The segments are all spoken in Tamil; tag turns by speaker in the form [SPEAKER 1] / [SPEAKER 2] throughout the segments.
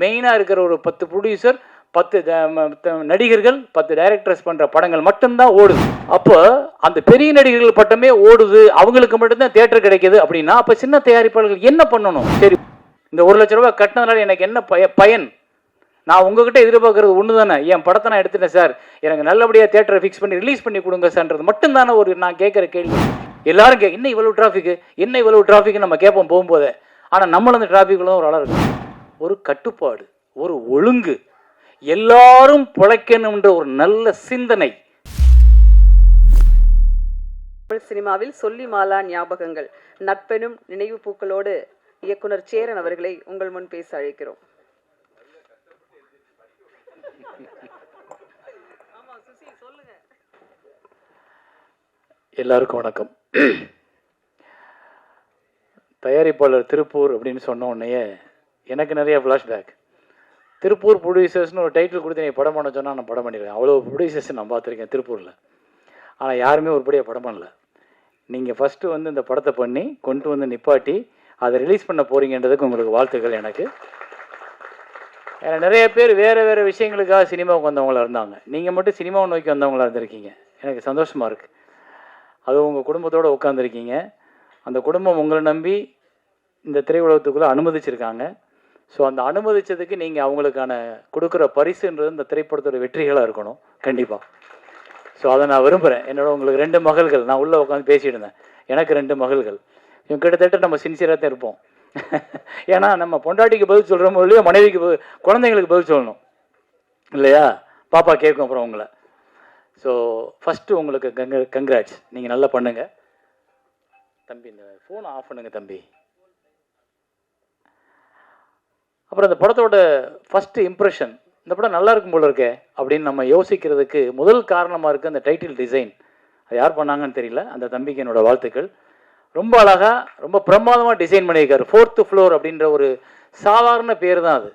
[SPEAKER 1] மெயினாக இருக்கிற ஒரு 10 ப்ரொடியூசர், 10 நடிகர்கள், 10 டைரக்டர்ஸ் பண்ணுற படங்கள் மட்டும்தான் ஓடுது. அப்போ அந்த பெரிய நடிகர்கள் பட்டமே ஓடுது, அவங்களுக்கு மட்டும்தான் தியேட்டர் கிடைக்கிது அப்படின்னா அப்போ சின்ன தயாரிப்பாளர்கள் என்ன பண்ணணும்? சரி, இந்த 1 லட்ச ரூபாய் கட்டினதுனால எனக்கு என்ன பயன்? நான் உங்ககிட்ட எதிர்பார்க்கறது ஒன்று தானே, என் படத்தை நான் எடுத்துட்டேன் சார், எனக்கு நல்லபடியாக தியேட்டரை ஃபிக்ஸ் பண்ணி ரிலீஸ் பண்ணி கொடுங்க சார்ன்றது மட்டும்தானே ஒரு நான் கேட்குற கேள்வி. எல்லாரும் என்ன இவ்வளோ டிராஃபிக்கு, என்ன இவ்வளோ டிராஃபிக்கு நம்ம கேட்போம் போகும்போதே. ஆனால் நம்மளும் அந்த டிராஃபிக்குள்ள ஒரு ஆளாக இருக்கும். ஒரு கட்டுப்பாடு, ஒரு ஒழுங்கு, எல்லாரும் பிழைக்கணும்ன்ற ஒரு நல்ல சிந்தனை.
[SPEAKER 2] சினிமாவில் சொல்லி மாலா ஞாபகங்கள் நட்பெனும் நினைவு பூக்களோடு இயக்குனர் சேரன் அவர்களை உங்கள் முன் பேச அழைக்கிறோம்.
[SPEAKER 1] எல்லாருக்கும் வணக்கம். தயாரிப்பாளர் திருப்பூர் அப்படின்னு சொன்ன உடனே எனக்கு நிறைய ஃப்ளாஷ்பேக். திருப்பூர் ப்ரொடியூசர்ஸ்னு ஒரு டைட்டில் கொடுத்து நீ படம் பண்ண சொன்னால் நான் படம் பண்ணிடுவேன். அவ்வளோ ப்ரொடியூசர்ஸ் நான் பார்த்துருக்கேன் திருப்பூரில். ஆனால் யாருமே உருப்படியாக படம் பண்ணல. நீங்கள் ஃபஸ்ட்டு வந்து இந்த படத்தை பண்ணி கொண்டு வந்து நிப்பாட்டி அதை ரிலீஸ் பண்ண போகிறீங்கன்றதுக்கு உங்களுக்கு வாழ்த்துக்கள். எனக்கு நிறைய பேர் வேறு வேறு விஷயங்களுக்காக சினிமாவுக்கு வந்தவங்களா இருந்தாங்க. நீங்கள் மட்டும் சினிமாவை நோக்கி வந்தவங்களா இருந்திருக்கீங்க. எனக்கு சந்தோஷமாக இருக்குது. அது உங்கள் குடும்பத்தோடு உட்காந்துருக்கீங்க. அந்த குடும்பம் உங்களை நம்பி இந்த திரையுலகத்துக்குள்ளே அனுமதிச்சிருக்காங்க. ஸோ அந்த அனுமதிச்சதுக்கு நீங்கள் அவங்களுக்கான கொடுக்குற பரிசுன்றது இந்த திரைப்படத்தோட வெற்றிகளாக இருக்கணும் கண்டிப்பாக. ஸோ அதை நான் விரும்புகிறேன். என்னோட உங்களுக்கு 2 மகள்கள், நான் உள்ளே உட்காந்து பேசிட்டு இருந்தேன், எனக்கு 2 மகள்கள். இவங்க கிட்டத்தட்ட நம்ம சின்சியராக தான் இருப்போம். ஏன்னா நம்ம பொண்டாட்டிக்கு பதில் சொல்கிறோமோ இல்லையோ, மனைவிக்கு குழந்தைங்களுக்கு பதில் சொல்லணும் இல்லையா? பாப்பா கேட்கும் அப்புறம் உங்களை. ஸோ ஃபஸ்ட்டு உங்களுக்கு கங்க்ராட்ஸ், நீங்கள் நல்லா பண்ணுங்கள். தம்பி இந்த ஃபோனை ஆஃப் பண்ணுங்க தம்பி. அப்புறம் இந்த படத்தோட ஃபஸ்ட்டு இம்ப்ரெஷன், இந்த படம் நல்லா இருக்கும் போல இருக்கே அப்படின்னு நம்ம யோசிக்கிறதுக்கு முதல் காரணமாக இருக்குது அந்த டைட்டில் டிசைன். அது யார் பண்ணாங்கன்னு தெரியல. அந்த தம்பிக்கு என்னோட வாழ்த்துக்கள். ரொம்ப அழகாக ரொம்ப பிரமாதமாக டிசைன் பண்ணியிருக்காரு. 4th ஃப்ளோர் அப்படின்ற ஒரு சாதாரண பேர் தான் அது.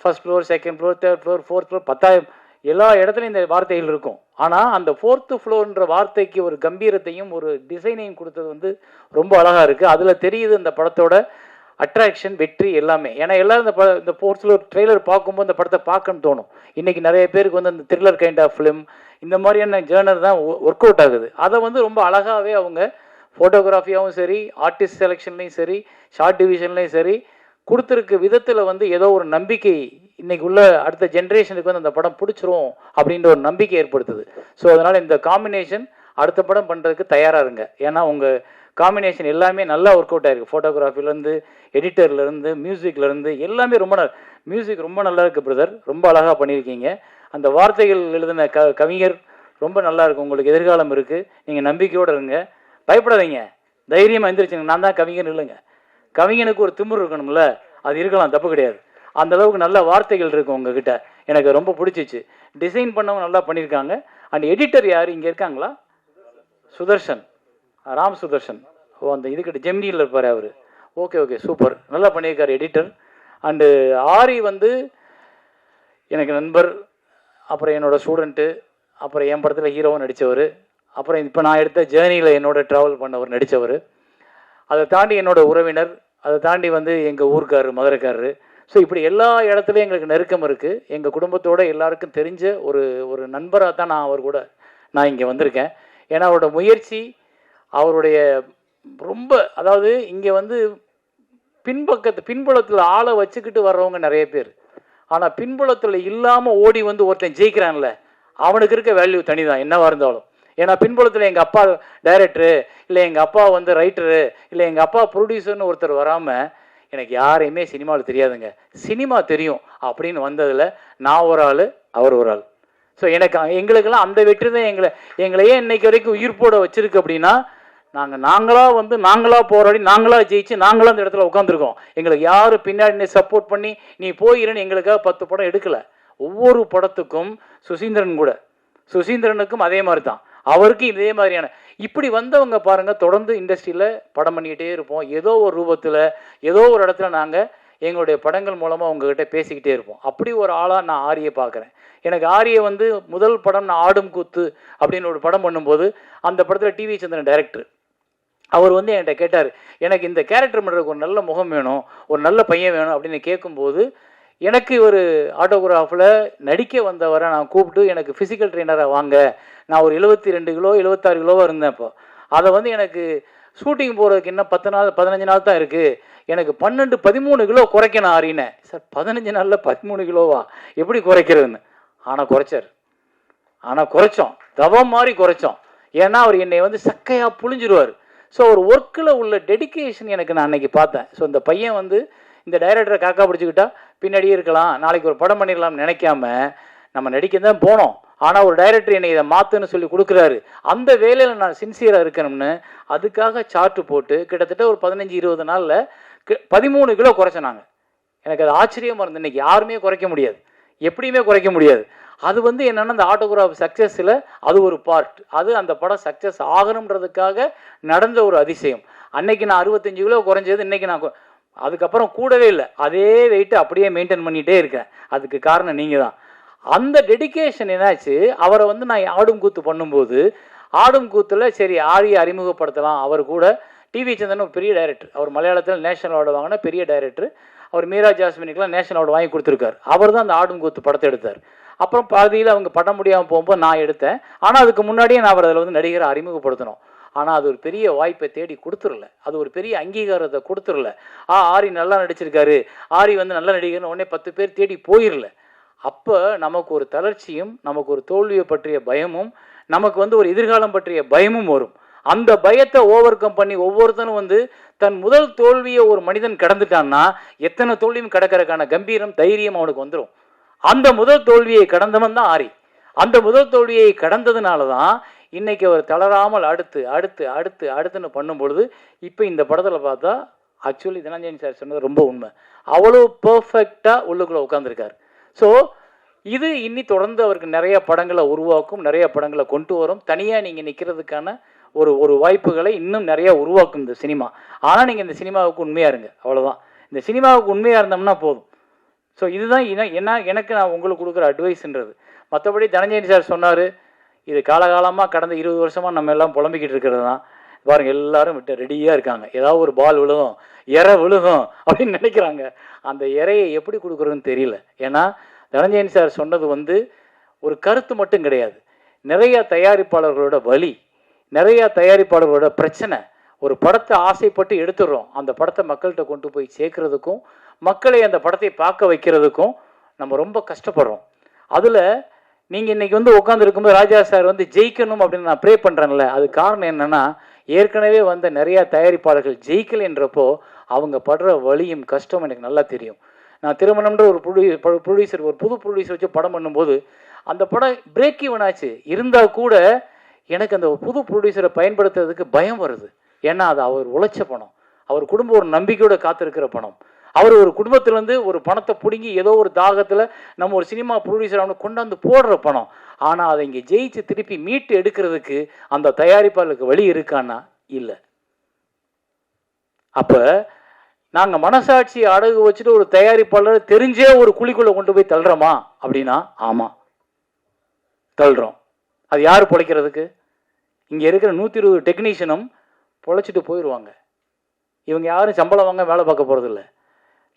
[SPEAKER 1] 1st floor, 2nd floor, 3rd floor, 4th floor, 10,000 எல்லா இடத்துலையும் இந்த வார்த்தைகள் இருக்கும். ஆனால் அந்த 4th ஃப்ளோர்ன்ற வார்த்தைக்கு ஒரு கம்பீரத்தையும் ஒரு டிசைனையும் கொடுத்தது வந்து ரொம்ப அழகாக இருக்குது. அதில் தெரியுது இந்த படத்தோட அட்ராக்ஷன், வெற்றி எல்லாமே. ஏன்னா எல்லோரும் இந்த 4th ஃப்ளோர் ட்ரெய்லர் பார்க்கும்போது இந்த படத்தை பார்க்கணும்னு தோணும். இன்றைக்கி நிறைய பேருக்கு வந்து அந்த த்ரில்லர் கைண்ட் ஆஃப் ஃபிலிம் இந்த மாதிரியான ஜேர்னர் தான் ஒர்க் அவுட் ஆகுது. அதை வந்து ரொம்ப அழகாகவே அவங்க ஃபோட்டோகிராஃபியாகவும் சரி, ஆர்டிஸ்ட் செலெக்ஷன்லேயும் சரி, ஷார்ட் டிவிஷன்லேயும் சரி கொடுத்துருக்க விதத்தில் வந்து ஏதோ ஒரு நம்பிக்கை இன்றைக்கி உள்ள அடுத்த ஜென்ரேஷனுக்கு வந்து அந்த படம் பிடிச்சிரும் அப்படின்ற ஒரு நம்பிக்கை ஏற்படுத்துது. ஸோ அதனால் இந்த காம்பினேஷன் அடுத்த படம் பண்ணுறதுக்கு தயாராக இருங்க. ஏன்னா உங்கள் காம்பினேஷன் எல்லாமே நல்லா ஒர்க் அவுட் ஆகிருக்கு. ஃபோட்டோகிராஃபிலேருந்து, எடிட்டர்லேருந்து, மியூசிக்லேருந்து எல்லாமே ரொம்ப மியூசிக் ரொம்ப நல்லா இருக்குது பிரதர், ரொம்ப அழகாக பண்ணியிருக்கீங்க. அந்த வார்த்தைகள் எழுதின கவிஞர் ரொம்ப நல்லா இருக்குது. உங்களுக்கு எதிர்காலம் இருக்குது, நீங்கள் நம்பிக்கையோடு இருங்க, பயப்படாதீங்க, தைரியமாக எந்திரிச்சுங்க. நான் தான் கவிஞர் இல்லைங்க. கவிஞனுக்கு ஒரு திமிரு இருக்கணும்ல, அது இருக்கலாம், தப்பு கிடையாது. அந்த அளவுக்கு நல்ல வார்த்தைகள் இருக்குது உங்ககிட்ட. எனக்கு ரொம்ப பிடிச்சிச்சு. டிசைன் பண்ணவங்க நல்லா பண்ணியிருக்காங்க. அண்ட் எடிட்டர் யார் இங்கே இருக்காங்களா? சுதர்ஷன், ராம் சுதர்ஷன். ஓ, அந்த இதுக்கிட்ட ஜெமினியில் இருப்பார் அவர். ஓகே ஓகே, சூப்பர், நல்லா பண்ணியிருக்கார் எடிட்டர். அண்டு ஆரி வந்து எனக்கு நண்பர், அப்புறம் என்னோடய ஸ்டூடெண்ட்டு, அப்புறம் என் படத்தில் ஹீரோவும் நடித்தவர், அப்புறம் இப்போ நான் எடுத்த ஜேர்னியில் என்னோட ட்ராவல் பண்ணவர் நடித்தவர், அதை தாண்டி என்னோட உறவினர், அதை தாண்டி வந்து எங்கள் ஊருக்காரரு, மதுரைக்காரரு. ஸோ இப்படி எல்லா இடத்துலையும் எங்களுக்கு நெருக்கம் இருக்குது. எங்கள் குடும்பத்தோடு எல்லாருக்கும் தெரிஞ்ச ஒரு நண்பராக தான் நான் இங்கே வந்திருக்கேன். ஏன்னா அவரோட முயற்சி, அவருடைய ரொம்ப, அதாவது இங்கே வந்து பின்புலத்தில் ஆளை வச்சுக்கிட்டு வர்றவங்க நிறைய பேர். ஆனால் பின்புலத்தில் இல்லாமல் ஓடி வந்து ஒருத்தன் ஜெயிக்கிறான்ல, அவனுக்கு இருக்க வேல்யூ தனி தான் என்னவாக இருந்தாலும். ஏன்னா பின்புலத்தில் எங்கள் அப்பா டைரக்டரு, இல்லை எங்கள் அப்பா வந்து ரைட்டரு, இல்லை எங்கள் அப்பா ப்ரொடியூசர்னு ஒருத்தர் வராமல் எனக்கு யாரையுமே சினிமாவில் தெரியாதுங்க, சினிமா தெரியும் அப்படின்னு வந்ததில் நான் ஒரு ஆள், அவர் ஒரு ஆள். ஸோ எங்களுக்கெல்லாம் அந்த வெற்றி தான் எங்களையே இன்னைக்கு வரைக்கும் உயிர்ப்போட வச்சுருக்கு. அப்படின்னா நாங்களாக போராடி, நாங்களாக ஜெயிச்சு, நாங்களாக அந்த இடத்துல உட்காந்துருக்கோம். எங்களுக்கு யாரும் பின்னாடி சப்போர்ட் பண்ணி நீ போயிருந்து எங்களுக்காக 10 படம் எடுக்கலை. ஒவ்வொரு படத்துக்கும் சுசீந்திரனுக்கும் அதே மாதிரி தான், அவருக்கு இதே மாதிரியான இப்படி வந்தவங்க பாருங்கள், தொடர்ந்து இண்டஸ்ட்ரியில் படம் பண்ணிக்கிட்டே இருப்போம். ஏதோ ஒரு ரூபத்தில், ஏதோ ஒரு இடத்துல நாங்கள் எங்களுடைய படங்கள் மூலமாக உங்ககிட்ட பேசிக்கிட்டே இருப்போம். அப்படி ஒரு ஆளாக நான் ஆரியை பார்க்குறேன். எனக்கு ஆரியை வந்து முதல் படம் நான் ஆடும் கூத்து அப்படின்னு ஒரு படம் பண்ணும்போது, அந்த படத்தில் டிவி சந்திரன் டைரக்டர், அவர் வந்து என்கிட்ட கேட்டார், எனக்கு இந்த கேரக்டர் பண்ணுறதுக்கு ஒரு நல்ல முகம் வேணும், ஒரு நல்ல பையன் வேணும் அப்படின்னு கேட்கும்போது எனக்கு ஒரு ஆட்டோகிராஃபில் நடிக்க வந்தவரை நான் கூப்பிட்டு எனக்கு ஃபிசிக்கல் ட்ரெயினராக வாங்க, நான் ஒரு 72 கிலோ 76 கிலோவாக இருந்தேன். இப்போ அதை வந்து எனக்கு ஷூட்டிங் போகிறதுக்கு இன்னும் 10 நாள் 15 நாள் தான் இருக்குது, எனக்கு 12-13 கிலோ குறைக்கணும் ஆறினேன். சார் 15 நாளில் 13 கிலோவா எப்படி குறைக்கிறதுன்னு? ஆனால் குறைச்சார். ஆனால் குறைச்சோம், தவம் மாதிரி குறைச்சோம். ஏன்னா அவர் என்னை வந்து சக்கையாக புழிஞ்சிருவார். ஸோ ஒரு ஒர்க்கில் உள்ள டெடிக்கேஷன் எனக்கு நான் அன்றைக்கி பார்த்தேன். ஸோ இந்த பையன் வந்து இந்த டைரக்டரை காக்கா பிடிச்சிக்கிட்டா பின்னாடியே இருக்கலாம், நாளைக்கு ஒரு படம் பண்ணிடலாம்னு நினைக்காம நம்ம நடிக்க தான் போனோம். ஆனால் ஒரு டைரக்டர் என்னை இதை மாற்றுன்னு சொல்லி கொடுக்குறாரு, அந்த வேலையில் நான் சின்சியராக இருக்கணும்னு அதுக்காக சார்ட்டு போட்டு கிட்டத்தட்ட ஒரு 15-20 நாளில் 13 கிலோ குறைச்சோம். எனக்கு அது ஆச்சரியமாக இருந்தது. இன்றைக்கி யாருமே குறைக்க முடியாது, எப்படியுமே குறைக்க முடியாது. அது வந்து என்னென்னா அந்த ஆட்டோகிராஃப் சக்ஸஸில் அது ஒரு பார்ட். அது அந்த படம் சக்ஸஸ் ஆகணுன்றதுக்காக நடந்த ஒரு அதிசயம். அன்னைக்கு நான் 65 கிலோ குறைஞ்சது, இன்றைக்கி நான் அதுக்கப்புறம் கூடவே இல்லை, அதே வெயிட்டு அப்படியே மெயின்டைன் பண்ணிகிட்டே இருக்கேன். அதுக்கு காரணம் நீங்கள் தான். அந்த டெடிக்கேஷன் என்னாச்சு, அவரை வந்து நான் ஆடும் கூத்து பண்ணும்போது ஆடும் கூத்தில் சரி ஆரியை அறிமுகப்படுத்தலாம். அவர் கூட டிவி சந்திரன் ஒரு பெரிய டைரக்டர், அவர் மலையாளத்தில் நேஷனல் அவார்டு வாங்கின பெரிய டைரக்டர். அவர் மீரா ஜாஸ்மினுக்கெலாம் நேஷனல் அவார்டு வாங்கி கொடுத்துருக்காரு. அவர் தான் அந்த ஆடும் கூத்து படத்தை எடுத்தார். அப்புறம் பாதியில் அவங்க படம் முடியாமல் போகும்போது நான் எடுத்தேன். ஆனால் அதுக்கு முன்னாடியே நான் அவர் அதில் வந்து நடிகரை அறிமுகப்படுத்தணும். ஆனால் அது ஒரு பெரிய வாய்ப்பை தேடி கொடுத்துடல, அது ஒரு பெரிய அங்கீகாரத்தை கொடுத்துடல. ஆரி நல்லா நடிச்சிருக்காரு, ஆரி வந்து நல்ல நடிகர்னு உடனே 10 பேர் தேடி போயிடல. அப்போ நமக்கு ஒரு தளர்ச்சியும், நமக்கு ஒரு தோல்வியை பற்றிய பயமும், நமக்கு வந்து ஒரு எதிர்காலம் பற்றிய பயமும் வரும். அந்த பயத்தை ஓவர் கம் பண்ணி ஒவ்வொருத்தனும் வந்து தன் முதல் தோல்வியை ஒரு மனிதன் கடந்துட்டான்னா எத்தனை தோல்வியும் கடக்கிறதுக்கான கம்பீரம் தைரியம் அவனுக்கு வந்துடும். அந்த முதல் தோல்வியை கடந்தவன் தான் ஆரி. அந்த முதல் தோல்வியை கடந்ததுனால தான் இன்னைக்கு அவர் தளராமல் அடுத்து அடுத்து அடுத்து அடுத்துன்னு பண்ணும்பொழுது இப்போ இந்த படத்தில் பார்த்தா ஆக்சுவலி தனஞ்சயன் சார் சொன்னது ரொம்ப உண்மை. அவ்வளோ பர்ஃபெக்டாக உள்ளுக்குள்ளே உட்காந்துருக்கார். ஸோ இது இன்னி தொடர்ந்து அவருக்கு நிறைய படங்களை உருவாக்கும், நிறைய படங்களை கொண்டு வரும். தனியாக நீங்கள் நிற்கிறதுக்கான ஒரு வாய்ப்புகளை இன்னும் நிறையா உருவாக்கும் இந்த சினிமா. ஆனால் நீங்கள் இந்த சினிமாவுக்கு உண்மையாக இருங்க, அவ்வளோதான். இந்த சினிமாவுக்கு உண்மையாக இருந்தோம்னா போதும். ஸோ இதுதான் எனக்கு நான் உங்களுக்கு கொடுக்குற அட்வைஸ்ன்றது. மற்றபடி தனஞ்சயன் சார் சொன்னார், இது காலகாலமாக கடந்த 20 வருஷமாக நம்ம எல்லாம் புலம்பிக்கிட்டு இருக்கிறது தான். பாருங்க, எல்லாரும் விட்டு ரெடியாக இருக்காங்க, ஏதாவது ஒரு பால் விழுகும், இறை விழுகும் அப்படின்னு நினைக்கிறாங்க. அந்த இறையை எப்படி கொடுக்குறதுன்னு தெரியல. ஏன்னா தனஞ்சயன் சார் சொன்னது வந்து ஒரு கருத்து மட்டும் கிடையாது, நிறைய தயாரிப்பாளர்களோட வலி, நிறைய தயாரிப்பாளர்களோட பிரச்சனை. ஒரு படத்தை ஆசைப்பட்டு எடுத்துடுறோம், அந்த படத்தை மக்கள்கிட்ட கொண்டு போய் சேர்க்கறதுக்கும் மக்களை அந்த படத்தை பார்க்க வைக்கிறதுக்கும் நம்ம ரொம்ப கஷ்டப்படுறோம். அதில் நீங்கள் இன்றைக்கி வந்து உட்காந்துருக்கும்போது ராஜா சார் வந்து ஜெயிக்கணும் அப்படின்னு நான் ப்ரே பண்ணுறேன்ல, அது காரணம் என்னென்னா ஏற்கனவே வந்த நிறையா தயாரிப்பாளர்கள் ஜெயிக்கலைன்றப்போ அவங்க படுற வலியும் கஷ்டம் எனக்கு நல்லா தெரியும். நான் திருமணம்ன்ற ஒரு ப்ரொடியூசர் ஒரு புது ப்ரொடியூசர் வச்சு படம் பண்ணும்போது அந்த படம் பிரேக் ஈவன் ஆச்சு. இருந்தால் கூட எனக்கு அந்த புது ப்ரொடியூசரை பயன்படுத்துறதுக்கு பயம் வருது. ஏன்னா அது அவர் உழைச்ச பணம், அவர் குடும்பம் ஒரு நம்பிக்கையோடு காத்திருக்கிற பணம். அவர் ஒரு குடும்பத்திலேருந்து ஒரு பணத்தை பிடுங்கி ஏதோ ஒரு தாகத்தில் நம்ம ஒரு சினிமா ப்ரொடியூசர் அவனை கொண்டாந்து போடுற பணம். ஆனால் அதை இங்கே ஜெயிச்சு திருப்பி மீட்டு எடுக்கிறதுக்கு அந்த தயாரிப்பாளருக்கு வழி இருக்கான்னா இல்லை. அப்போ நாங்கள் மனசாட்சி அடகு வச்சுட்டு ஒரு தயாரிப்பாளர் தெரிஞ்சே ஒரு குழிக்குள்ளே கொண்டு போய் தள்ளுறோமா அப்படின்னா ஆமாம், தள்ளுறோம். அது யார் பிழைக்கிறதுக்கு? இங்கே இருக்கிற 120 டெக்னீஷியனும் பொழைச்சிட்டு போயிடுவாங்க. இவங்க யாரும் சம்பளம் வாங்க வேலை பார்க்க போகிறதில்ல.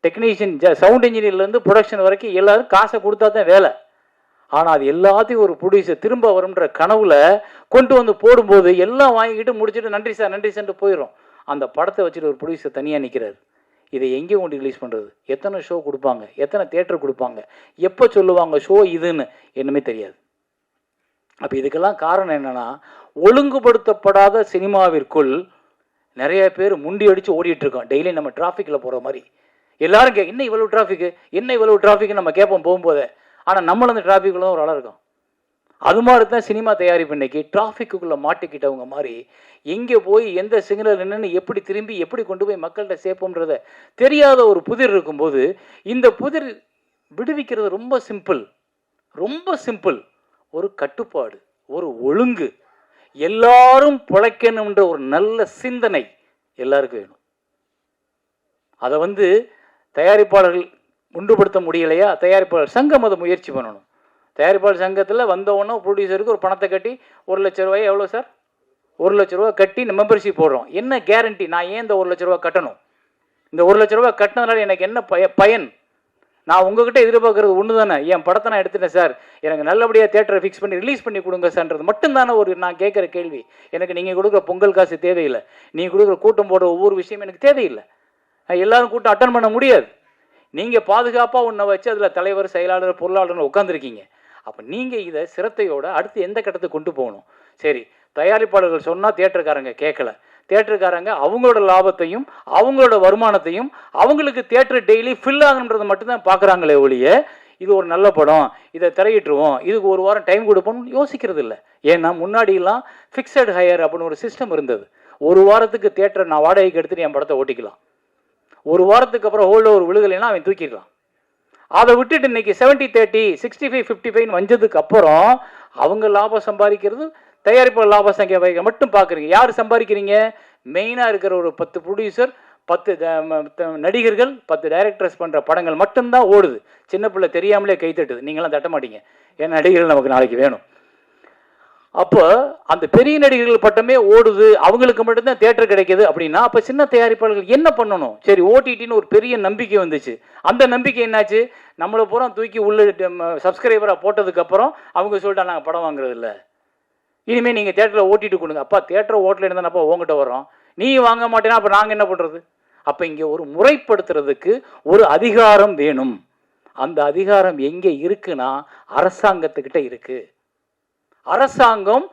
[SPEAKER 1] டெக்னீஷியன் சவுண்ட் இன்ஜினியர்லேருந்து ப்ரொடக்ஷன் வரைக்கும் எல்லோரும் காசை கொடுத்தா தான் வேலை. ஆனால் அது எல்லாத்தையும் ஒரு ப்ரொடியூசர் திரும்ப வரும்ன்ற கனவுல கொண்டு வந்து போடும்போது எல்லாம் வாங்கிக்கிட்டு முடிச்சுட்டு நன்றி சார் நன்றி சார்ட்டு போயிடும். அந்த படத்தை வச்சுட்டு ஒரு ப்ரொடியூசர் தனியாக நிற்கிறார். இதை எங்கே கொண்டு ரிலீஸ் பண்ணுறது? எத்தனை ஷோ கொடுப்பாங்க? எத்தனை தேட்டர் கொடுப்பாங்க? எப்போ சொல்லுவாங்க ஷோ இதுன்னு? என்னமே தெரியாது. அப்போ இதுக்கெல்லாம் காரணம் என்னென்னா, ஒழுங்குபடுத்தப்படாத சினிமாவிற்குள் நிறைய பேர் முண்டி அடித்து ஓடிட்டுருக்கோம். டெய்லி நம்ம டிராஃபிக்கில் போகிற மாதிரி எல்லாரும் என்ன இவ்வளவு டிராஃபிக்கு, என்ன இவ்வளவு டிராஃபிக்கு நம்ம கேட்போம் போகும்போதே. ஆனால் நம்மளும் அந்த டிராஃபிக்குள்ள ஒரு ஆளாக இருக்கும். அது மாதிரி தான் சினிமா தயாரிப்பு இன்னைக்கு டிராஃபிக்குள்ளே மாட்டிக்கிட்டவங்க மாதிரி எங்கே போய் எந்த சிக்னல் என்னன்னு எப்படி திரும்பி எப்படி கொண்டு போய் மக்கள்கிட்ட சேர்ப்போம்ன்றத தெரியாத ஒரு புதிர் இருக்கும்போது இந்த புதிர் விடுவிக்கிறது ரொம்ப சிம்பிள், ரொம்ப சிம்பிள். ஒரு கட்டுப்பாடு, ஒரு ஒழுங்கு, எல்லாரும் பிழைக்கணும்ன்ற ஒரு நல்ல சிந்தனை எல்லாருக்கும் வேணும். அதை வந்து தயாரிப்பாளர்கள் ஒன்றுபடுத்த முடியலையா, தயாரிப்பாளர் சங்கம் அதை முயற்சி பண்ணணும். தயாரிப்பாளர் சங்கத்தில் வந்தவொன்னே ப்ரொடியூசருக்கு ஒரு பணத்தை கட்டி 1 லட்ச ரூபாய் எவ்வளோ சார், 1 லட்ச ரூபா கட்டி மெம்பர்ஷிப் போடுறோம். என்ன கேரண்டி? நான் ஏன் இந்த 1 லட்ச ரூபா கட்டணும்? இந்த 1 லட்ச ரூபா கட்டினதுனால எனக்கு என்ன பயன்? நான் உங்ககிட்ட எதிர்பார்க்கறது ஒன்று தானே, என் படத்தை நான் எடுத்துட்டேன் சார், எனக்கு நல்லபடியாக தேட்டரை ஃபிக்ஸ் பண்ணி ரிலீஸ் பண்ணி கொடுங்க சார்ன்றது மட்டும்தானே ஒரு நான் கேட்குற கேள்வி. எனக்கு நீங்கள் கொடுக்குற பொங்கல் காசு தேவையில்லை, நீங்கள் கொடுக்குற கூட்டம் போடுற ஒவ்வொரு விஷயம் எனக்கு தேவையில்லை. எல்லாரும் கூட்டம் அட்டன் பண்ண முடியாது. நீங்கள் பாதுகாப்பாக ஒன்றை வச்சு அதில் தலைவர், செயலாளர், பொருளாளர்னு உட்காந்துருக்கீங்க. அப்போ நீங்கள் இதை சிரத்தையோட அடுத்து எந்த கட்டத்துக்கு கொண்டு போகணும்? சரி, தயாரிப்பாளர்கள் சொன்னால் தியேட்டருக்காரங்க கேட்கல, தியேட்டருக்காரங்க அவங்களோட லாபத்தையும் அவங்களோட வருமானத்தையும் அவங்களுக்கு தியேட்டர் டெய்லி ஃபில் ஆகணுன்றதை மட்டும்தான் பார்க்குறாங்களே ஒழிய இது ஒரு நல்ல படம், இதை திரையிட்டுருவோம், இதுக்கு ஒரு வாரம் டைம் கொடுப்போம்னு யோசிக்கிறது இல்லை. ஏன்னா முன்னாடியெல்லாம் ஃபிக்ஸட் ஹையர் அப்படின்னு ஒரு சிஸ்டம் இருந்தது. ஒரு வாரத்துக்கு தியேட்டரை நான் வாடகைக்கு எடுத்துகிட்டு என் படத்தை ஓட்டிக்கலாம், ஒரு வாரத்துக்கு அப்புறம் ஹோல்ட் ஓவர் விழுகலைன்னா அவன் தூக்கிடலாம். அதை விட்டுட்டு இன்னைக்கு 70-30, 65-55 வந்ததுக்கு அப்புறம் அவங்க லாபம் சம்பாதிக்கிறது, தயாரிப்பாளர் லாப சங்கியா மட்டும் பார்க்குறீங்க. யார் சம்பாதிக்கிறீங்க? மெயினாக இருக்கிற ஒரு 10 ப்ரொடியூசர், 10 நடிகர்கள், 10 டைரக்டர்ஸ் பண்ணுற படங்கள் மட்டும்தான் ஓடுது. சின்ன பிள்ளை தெரியாமலே கைத்தட்டுது, நீங்களாம் தட்ட மாட்டீங்க, ஏன்னா நடிகர்கள் நமக்கு நாளைக்கு வேணும். அப்போ அந்த பெரிய நடிகர்கள் பட்டமே ஓடுது, அவங்களுக்கு மட்டும்தான் தேட்டர் கிடைக்கிது அப்படின்னா அப்போ சின்ன தயாரிப்பாளர்கள் என்ன பண்ணணும்? சரி, ஓடிடின்னு ஒரு பெரிய நம்பிக்கை வந்துச்சு. அந்த நம்பிக்கை என்னாச்சு? நம்மளை பூரா தூக்கி உள்ள சப்ஸ்கிரைபராக போட்டதுக்கப்புறம் அவங்க சொல்லிட்டா நாங்கள் படம் வாங்குறது இல்லை, இனிமேல் நீங்கள் தேட்டரில் ஓட்டிட்டு கொடுங்க. அப்பா தேட்டரை ஓட்டில் இருந்தானப்பா உங்ககிட்ட வரோம், நீ வாங்க மாட்டேன்னா அப்போ நாங்கள் என்ன பண்ணுறது? அப்போ இங்கே ஒரு முறைப்படுத்துறதுக்கு ஒரு அதிகாரம் வேணும். அந்த அதிகாரம் எங்கே இருக்குன்னா அரசாங்கத்துக்கிட்ட இருக்குது. அரசாங்கம்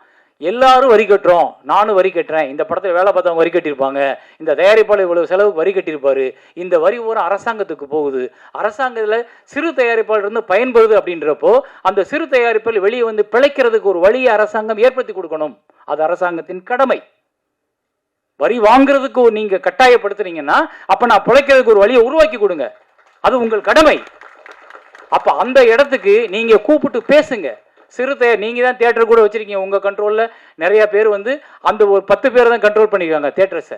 [SPEAKER 1] எல்லாரும் வரி கட்டுறோம், நானும் வரி கட்டுறேன், இந்த படத்தில் வேலை பார்த்தவங்க வரி கட்டியிருப்பாங்க, இந்த தயாரிப்பாளர் இவ்வளவு செலவுக்கு வரி கட்டியிருப்பாரு, இந்த வரி ஒரு அரசாங்கத்துக்கு போகுது. அரசாங்கத்தில் சிறு தயாரிப்பாளர் இருந்து பயன்படுது அப்படின்றப்போ அந்த சிறு தயாரிப்பாளர் வெளியே வந்து பிழைக்கிறதுக்கு ஒரு வழியை அரசாங்கம் ஏற்படுத்தி கொடுக்கணும். அது அரசாங்கத்தின் கடமை. வரி வாங்குறதுக்கு நீங்க கட்டாயப்படுத்துறீங்கன்னா அப்ப நான் பிழைக்கிறதுக்கு ஒரு வழியை உருவாக்கி கொடுங்க, அது உங்கள் கடமை. அப்ப அந்த இடத்துக்கு நீங்க கூப்பிட்டு பேசுங்க. சிறுத்தை நீங்க தான் தியேட்டர் கூட வச்சிருக்கீங்க, உங்க கண்ட்ரோல்ல நிறைய பேர் வந்து அந்த ஒரு 10 பேர் தான் கண்ட்ரோல் பண்ணிருக்காங்க தியேட்டர்ஸை.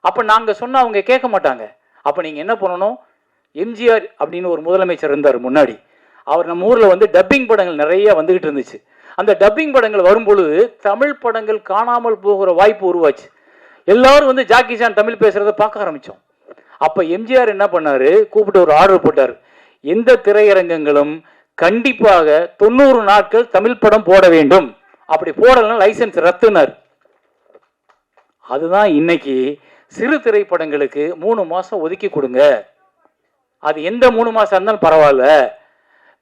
[SPEAKER 1] அப்ப நாங்க சொன்னா அவங்க கேட்க மாட்டாங்க. அப்ப நீங்க என்ன பண்ணணும்? எம்ஜிஆர் அப்படின்னு ஒரு முதலமைச்சர் இருந்தார் முன்னாடி, அவர் நம்ம ஊர்ல வந்து டப்பிங் படங்கள் நிறைய வந்துகிட்டு இருந்துச்சு. அந்த டப்பிங் படங்கள் வரும்பொழுது தமிழ் படங்கள் காணாமல் போகிற வாய்ப்பு உருவாச்சு. எல்லாரும் வந்து ஜாக்கி சான் தமிழ் பேசுறத பார்க்க ஆரம்பிச்சோம். அப்ப எம்ஜிஆர் என்ன பண்ணாரு? கூப்பிட்டு ஒரு ஆர்டர் போட்டார், எந்த திரையரங்கங்களும் கண்டிப்பாக 90 நாட்கள் தமிழ் படம் போட வேண்டும், அப்படி போடலன்னா லைசன்ஸ் ரத்துனார். அதுதான் இன்னைக்கு சிறு திரைப்படங்களுக்கு 3 மாசம் ஒதுக்கி கொடுங்க. அது எந்த 3 மாசம் இருந்தாலும் பரவாயில்ல,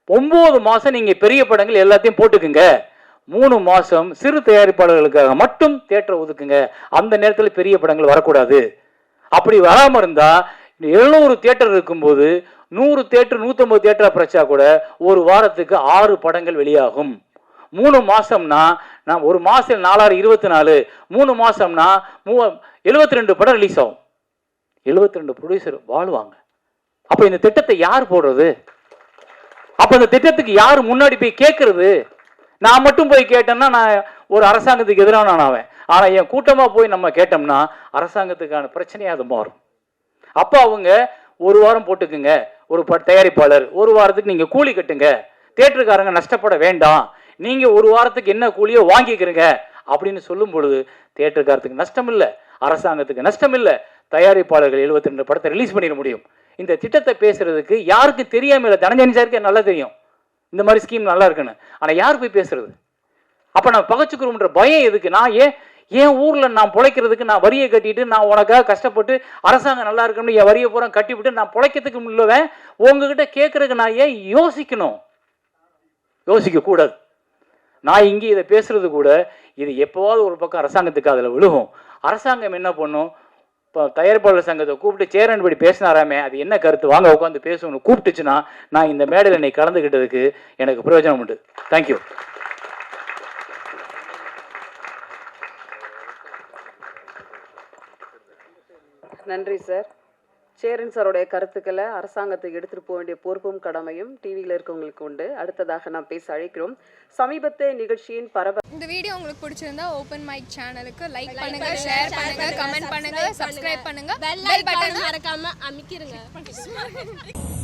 [SPEAKER 1] 9 மாசம் நீங்க பெரிய படங்கள் எல்லாத்தையும் போட்டுக்குங்க, 3 மாசம் சிறு தயாரிப்பாளர்களுக்காக மட்டும் தியேட்டர் ஒதுக்குங்க. அந்த நேரத்தில் பெரிய படங்கள் வரக்கூடாது. அப்படி வராம இருந்தா 700 தியேட்டர் இருக்கும்போது 100 தியேட்டர் 150 தியேட்டர் பிரச்சா கூட ஒரு வாரத்துக்கு 6 படங்கள் வெளியாகும். 3 மாசம்னா நான் ஒரு மாசம் 4/24, 3 மாசம்னா 72 படம் ரிலீஸ் ஆகும். 72 ப்ரொடியூசர் வாழ்வாங்க. அப்ப இந்த திட்டத்தை யார் போடுறது? அப்ப இந்த திட்டத்துக்கு யார் முன்னாடி போய் கேட்கறது? நான் மட்டும் போய் கேட்டேன்னா நான் ஒரு அரசாங்கத்துக்கு எதிரான ஆவேன். ஆனா என் கூட்டமா போய் நம்ம கேட்டோம்னா அரசாங்கத்துக்கான பிரச்சனையா அது மாறும். அப்ப அவங்க ஒரு வாரம் போட்டுக்குங்க, ஒரு தயாரிப்பாளர் ஒரு வாரத்துக்கு நீங்க கூலி கட்டுங்க, தியேட்டருக்காரங்க நஷ்டப்பட வேண்டாம், நீங்க ஒரு வாரத்துக்கு என்ன கூலியோ வாங்கிக்கிறீங்க அப்படின்னு சொல்லும் பொழுது தியேட்டருக்காரத்துக்கு நஷ்டம் இல்லை, அரசாங்கத்துக்கு நஷ்டம் இல்லை, தயாரிப்பாளர்கள் 72 படத்தை ரிலீஸ் பண்ணிட முடியும். இந்த திட்டத்தை பேசுறதுக்கு யாருக்கு தெரியாம இல்லை? தனஞ்சனி சாருக்கு நல்லா தெரியும் இந்த மாதிரி ஸ்கீம் நல்லா இருக்குன்னு, ஆனா யார் போய் பேசுறது? அப்ப நான் பகச்சுக்கிறோம்ன்ற பயம் எதுக்கு? நான் ஏன் ஊர்ல நான் பிழைக்கிறதுக்கு நான் வரியை கட்டிட்டு நான் உனக்காக கஷ்டப்பட்டு அரசாங்கம் நல்லா இருக்கணும்னு என் வரியை பூரா கட்டிவிட்டு நான் பிழைக்கிறதுக்கு முன்னவன் உங்ககிட்ட கேட்கறதுக்கு நான் ஏன் யோசிக்கணும்? யோசிக்க கூடாது. நான் இங்கே இதை பேசுறது கூட இது எப்போவாவது ஒரு பக்கம் அரசாங்கத்துக்கு அதில் விழுகும். அரசாங்கம் என்ன பண்ணும்? இப்போ தயாரிப்பாளர் சங்கத்தை கூப்பிட்டு சேரன்படி பேசினாராமே, அது என்ன கருத்து, வாங்க உட்காந்து பேசணும் கூப்பிட்டுச்சுன்னா நான் இந்த மேடையில் என்னை கலந்துக்கிட்டதுக்கு எனக்கு பிரயோஜனம் உண்டு. தேங்க்யூ.
[SPEAKER 2] நன்றி சார். சேரன் சாரோடைய கருத்துக்களை அரசாங்கத்துக்கு எடுத்துட்டு போக வேண்டிய பொறுப்பும் கடமையும் டிவியில் இருக்கவங்களுக்கு உண்டு. அடுத்ததாக நாம் பேச அழைக்கிறோம் சமீபத்திய நிகழ்ச்சியின்
[SPEAKER 3] இந்த வீடியோ உங்களுக்கு பிடிச்சிருந்தா ஓபன் மைக் சேனலுக்கு லைக் பண்ணுங்க, ஷேர் பண்ணுங்க, கமெண்ட் பண்ணுங்க, சப்ஸ்கிரைப் பண்ணுங்க, பெல் பட்டன் மறக்காம அமுக்கிருங்க.